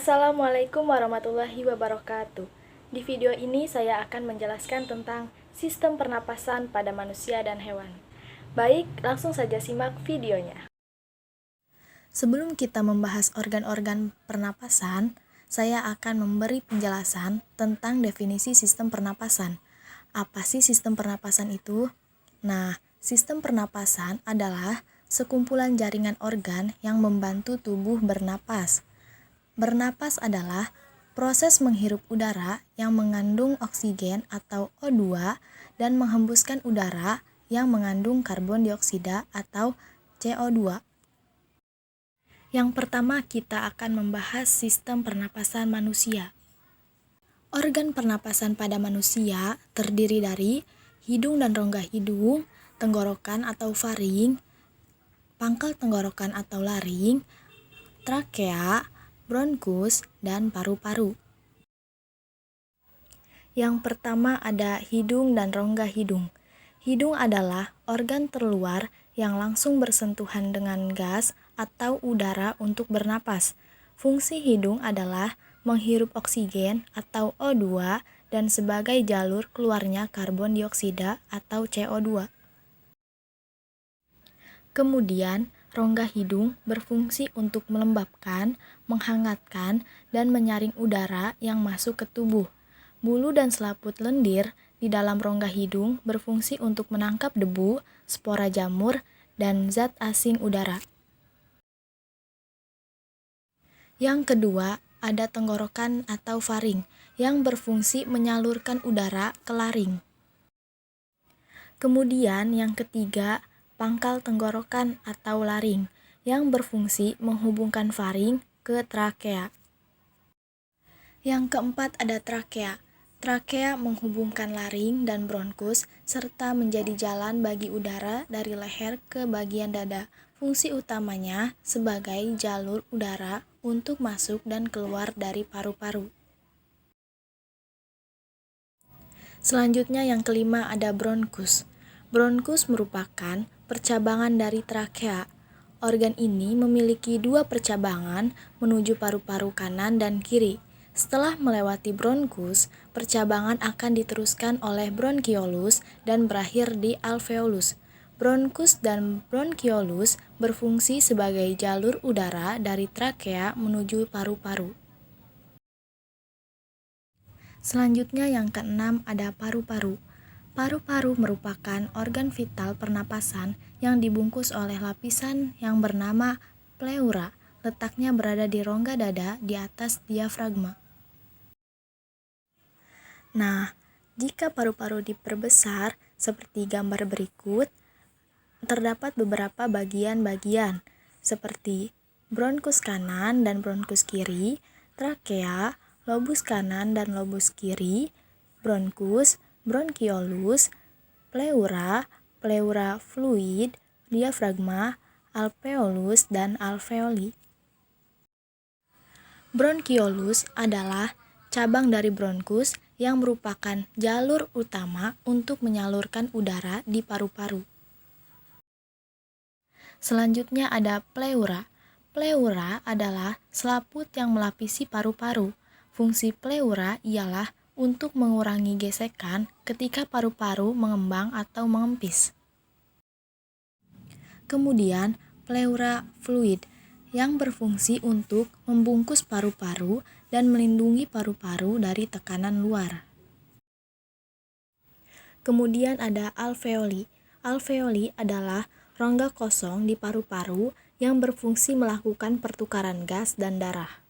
Assalamualaikum warahmatullahi wabarakatuh. Di video ini saya akan menjelaskan tentang sistem pernapasan pada manusia dan hewan. Baik, langsung saja simak videonya. Sebelum kita membahas organ-organ pernapasan, saya akan memberi penjelasan tentang definisi sistem pernapasan. Apa sih sistem pernapasan itu? Nah, sistem pernapasan adalah sekumpulan jaringan organ yang membantu tubuh bernapas. Bernapas adalah proses menghirup udara yang mengandung oksigen atau O2 dan menghembuskan udara yang mengandung karbon dioksida atau CO2. Yang pertama, kita akan membahas sistem pernapasan manusia. Organ pernapasan pada manusia terdiri dari hidung dan rongga hidung, tenggorokan atau faring, pangkal tenggorokan atau laring, trakea, bronkus, dan paru-paru. Yang pertama ada hidung dan rongga hidung. Hidung adalah organ terluar yang langsung bersentuhan dengan gas atau udara untuk bernapas. Fungsi hidung adalah menghirup oksigen atau O2 dan sebagai jalur keluarnya karbon dioksida atau CO2. Kemudian, rongga hidung berfungsi untuk melembabkan, menghangatkan, dan menyaring udara yang masuk ke tubuh. Bulu dan selaput lendir di dalam rongga hidung berfungsi untuk menangkap debu, spora jamur, dan zat asing udara. Yang kedua, ada tenggorokan atau faring yang berfungsi menyalurkan udara ke laring. Kemudian yang ketiga, pangkal tenggorokan atau laring yang berfungsi menghubungkan faring ke trakea. Yang keempat ada trakea. Trakea menghubungkan laring dan bronkus serta menjadi jalan bagi udara dari leher ke bagian dada. Fungsi utamanya sebagai jalur udara untuk masuk dan keluar dari paru-paru. Selanjutnya yang kelima ada bronkus. Bronkus merupakan percabangan dari trakea. Organ ini memiliki dua percabangan menuju paru-paru kanan dan kiri. Setelah melewati bronkus, percabangan akan diteruskan oleh bronkiolus dan berakhir di alveolus. Bronkus dan bronkiolus berfungsi sebagai jalur udara dari trakea menuju paru-paru. Selanjutnya yang keenam ada paru-paru. Paru-paru merupakan organ vital pernapasan yang dibungkus oleh lapisan yang bernama pleura. Letaknya berada di rongga dada di atas diafragma. Nah, jika paru-paru diperbesar seperti gambar berikut, terdapat beberapa bagian-bagian seperti bronkus kanan dan bronkus kiri, trakea, lobus kanan dan lobus kiri, bronkus, bronkiolus, pleura, pleura fluid, diafragma, alveolus, dan alveoli. Bronkiolus adalah cabang dari bronkus yang merupakan jalur utama untuk menyalurkan udara di paru-paru. Selanjutnya ada pleura. Pleura adalah selaput yang melapisi paru-paru. Fungsi pleura ialah untuk mengurangi gesekan ketika paru-paru mengembang atau mengempis. Kemudian, pleura fluid yang berfungsi untuk membungkus paru-paru dan melindungi paru-paru dari tekanan luar. Kemudian ada alveoli. Alveoli adalah rongga kosong di paru-paru yang berfungsi melakukan pertukaran gas dan darah.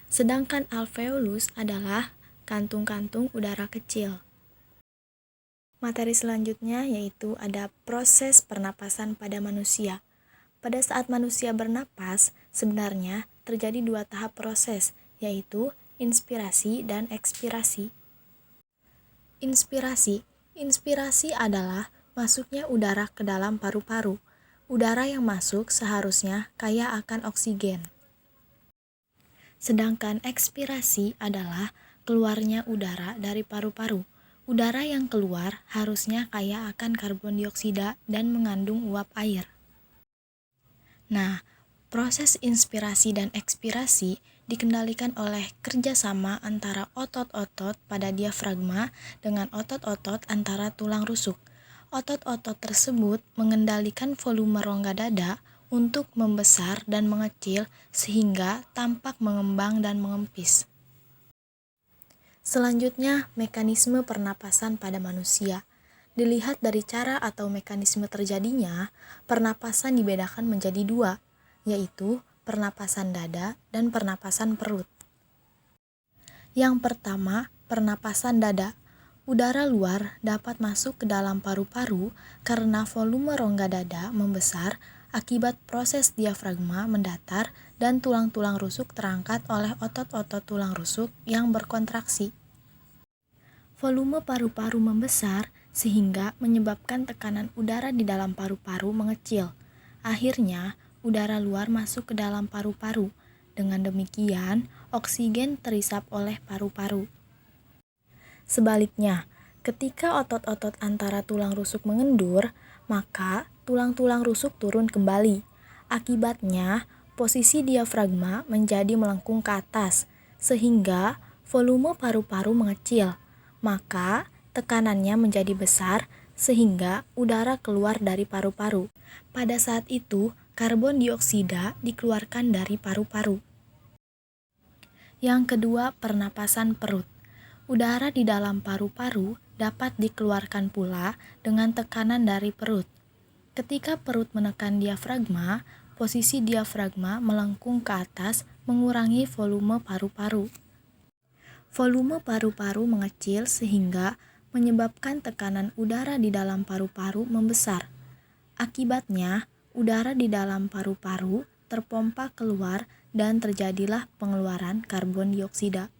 Sedangkan alveolus adalah kantung-kantung udara kecil. Materi selanjutnya yaitu ada proses pernapasan pada manusia. Pada saat manusia bernapas, sebenarnya terjadi dua tahap proses, yaitu inspirasi dan ekspirasi. Inspirasi adalah masuknya udara ke dalam paru-paru. Udara yang masuk seharusnya kaya akan oksigen. Sedangkan ekspirasi adalah keluarnya udara dari paru-paru. Udara yang keluar harusnya kaya akan karbon dioksida dan mengandung uap air. Nah, proses inspirasi dan ekspirasi dikendalikan oleh kerjasama antara otot-otot pada diafragma dengan otot-otot antara tulang rusuk. Otot-otot tersebut mengendalikan volume rongga dada untuk membesar dan mengecil sehingga tampak mengembang dan mengempis. Selanjutnya, mekanisme pernapasan pada manusia. Dilihat dari cara atau mekanisme terjadinya, pernapasan dibedakan menjadi dua, yaitu pernapasan dada dan pernapasan perut. Yang pertama, pernapasan dada. Udara luar dapat masuk ke dalam paru-paru karena volume rongga dada membesar akibat proses diafragma mendatar dan tulang-tulang rusuk terangkat oleh otot-otot tulang rusuk yang berkontraksi. Volume paru-paru membesar sehingga menyebabkan tekanan udara di dalam paru-paru mengecil. Akhirnya, udara luar masuk ke dalam paru-paru. Dengan demikian, oksigen terisap oleh paru-paru. Sebaliknya, ketika otot-otot antara tulang rusuk mengendur, maka tulang-tulang rusuk turun kembali. Akibatnya, posisi diafragma menjadi melengkung ke atas, sehingga volume paru-paru mengecil. Maka tekanannya menjadi besar sehingga udara keluar dari paru-paru. Pada saat itu, karbon dioksida dikeluarkan dari paru-paru. Yang kedua, pernapasan perut. Udara di dalam paru-paru dapat dikeluarkan pula dengan tekanan dari perut. Ketika perut menekan diafragma, posisi diafragma melengkung ke atas mengurangi volume paru-paru. Volume paru-paru mengecil sehingga menyebabkan tekanan udara di dalam paru-paru membesar. Akibatnya, udara di dalam paru-paru terpompa keluar dan terjadilah pengeluaran karbon dioksida.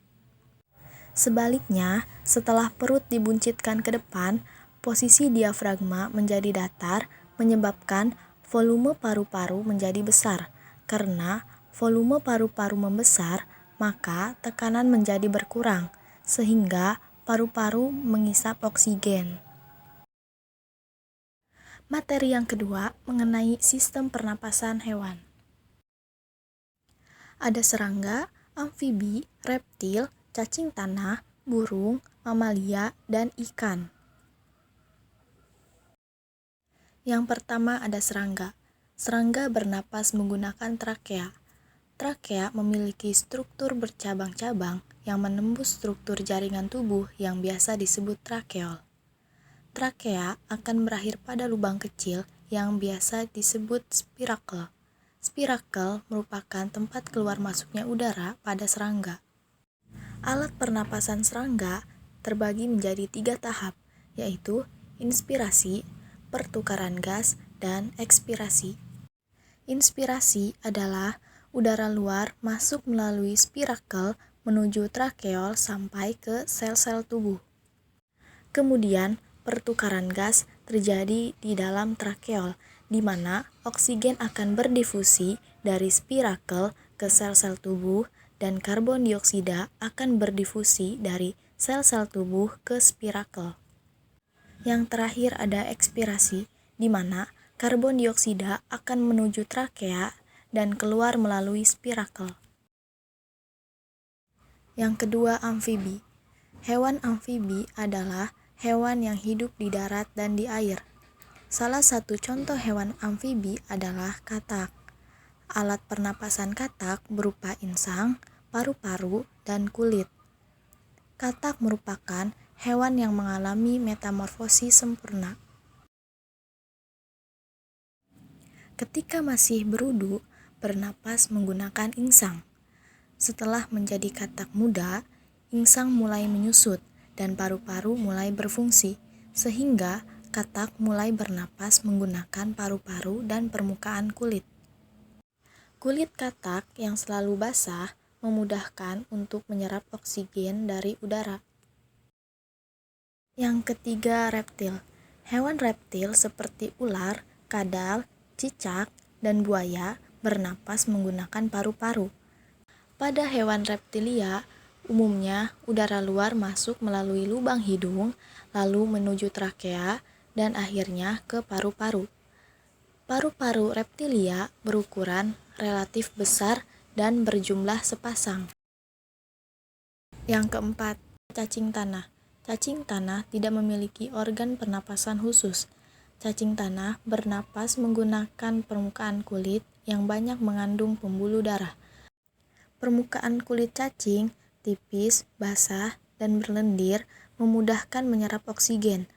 Sebaliknya, setelah perut dibuncitkan ke depan, posisi diafragma menjadi datar menyebabkan volume paru-paru menjadi besar. Karena volume paru-paru membesar, maka tekanan menjadi berkurang, sehingga paru-paru mengisap oksigen. Materi yang kedua mengenai sistem pernapasan hewan. Ada serangga, amfibi, reptil, cacing tanah, burung, mamalia, dan ikan. Yang pertama ada serangga. Serangga bernapas menggunakan trakea. Trakea memiliki struktur bercabang-cabang yang menembus struktur jaringan tubuh yang biasa disebut trakeol. Trakea akan berakhir pada lubang kecil yang biasa disebut spirakel. Spirakel merupakan tempat keluar masuknya udara pada serangga. Alat pernapasan serangga terbagi menjadi 3 tahap, yaitu inspirasi, pertukaran gas, dan ekspirasi. Inspirasi adalah udara luar masuk melalui spirakel menuju trakeol sampai ke sel-sel tubuh. Kemudian, pertukaran gas terjadi di dalam trakeol, di mana oksigen akan berdifusi dari spirakel ke sel-sel tubuh dan karbon dioksida akan berdifusi dari sel-sel tubuh ke spirakel. Yang terakhir ada ekspirasi, di mana karbon dioksida akan menuju trakea dan keluar melalui spirakel. Yang kedua, amfibi. Hewan amfibi adalah hewan yang hidup di darat dan di air. Salah satu contoh hewan amfibi adalah katak. Alat pernapasan katak berupa insang, paru-paru, dan kulit. Katak merupakan hewan yang mengalami metamorfosis sempurna. Ketika masih berudu, bernapas menggunakan insang. Setelah menjadi katak muda, insang mulai menyusut dan paru-paru mulai berfungsi, sehingga katak mulai bernapas menggunakan paru-paru dan permukaan kulit. Kulit katak yang selalu basah memudahkan untuk menyerap oksigen dari udara. Yang ketiga, reptil. Hewan reptil seperti ular, kadal, cicak, dan buaya bernapas menggunakan paru-paru. Pada hewan reptilia, umumnya udara luar masuk melalui lubang hidung, lalu menuju trakea, dan akhirnya ke paru-paru. Paru-paru reptilia berukuran relatif besar dan berjumlah sepasang. Yang keempat, cacing tanah. Cacing tanah tidak memiliki organ pernapasan khusus. Cacing tanah bernapas menggunakan permukaan kulit yang banyak mengandung pembuluh darah. Permukaan kulit cacing tipis, basah, dan berlendir memudahkan menyerap oksigen.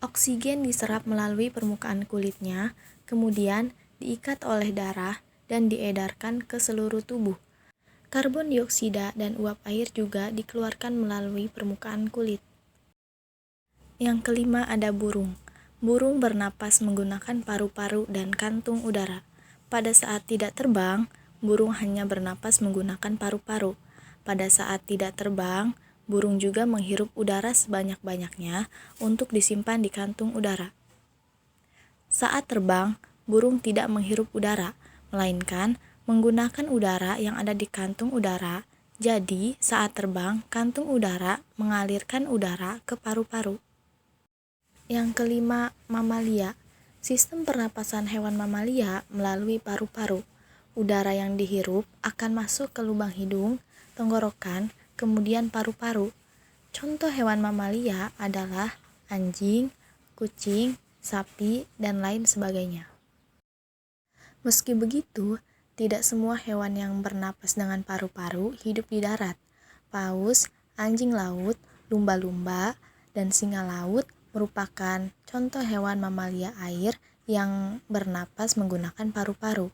Oksigen diserap melalui permukaan kulitnya, kemudian diikat oleh darah dan diedarkan ke seluruh tubuh. Karbon dioksida dan uap air juga dikeluarkan melalui permukaan kulit. Yang kelima ada burung. Burung bernapas menggunakan paru-paru dan kantung udara. Pada saat tidak terbang, burung hanya bernapas menggunakan paru-paru. Pada saat tidak terbang, burung juga menghirup udara sebanyak-banyaknya untuk disimpan di kantung udara. Saat terbang, burung tidak menghirup udara, melainkan menggunakan udara yang ada di kantung udara. Jadi, saat terbang, kantung udara mengalirkan udara ke paru-paru. Yang kelima, mamalia. Sistem pernapasan hewan mamalia melalui paru-paru. Udara yang dihirup akan masuk ke lubang hidung, tenggorokan, kemudian paru-paru. Contoh hewan mamalia adalah anjing, kucing, sapi, dan lain sebagainya. Meski begitu, tidak semua hewan yang bernapas dengan paru-paru hidup di darat. Paus, anjing laut, lumba-lumba, dan singa laut merupakan contoh hewan mamalia air yang bernapas menggunakan paru-paru.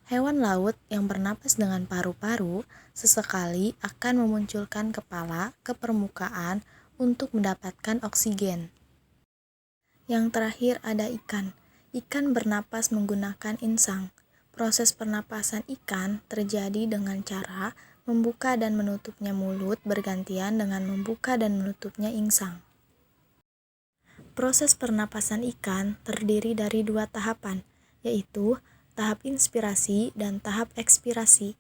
Hewan laut yang bernapas dengan paru-paru sesekali akan memunculkan kepala ke permukaan untuk mendapatkan oksigen. Yang terakhir ada ikan. Ikan bernapas menggunakan insang. Proses pernapasan ikan terjadi dengan cara membuka dan menutupnya mulut bergantian dengan membuka dan menutupnya insang. Proses pernapasan ikan terdiri dari 2 tahapan, yaitu tahap inspirasi dan tahap ekspirasi.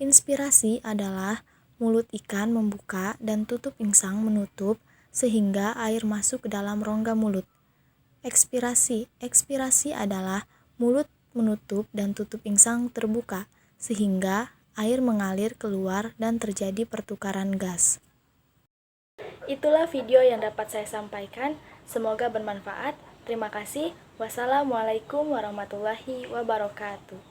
Inspirasi adalah mulut ikan membuka dan tutup insang menutup sehingga air masuk ke dalam rongga mulut. Ekspirasi adalah mulut menutup dan tutup insang terbuka sehingga air mengalir keluar dan terjadi pertukaran gas. Itulah video yang dapat saya sampaikan. Semoga bermanfaat. Terima kasih. Wassalamualaikum warahmatullahi wabarakatuh.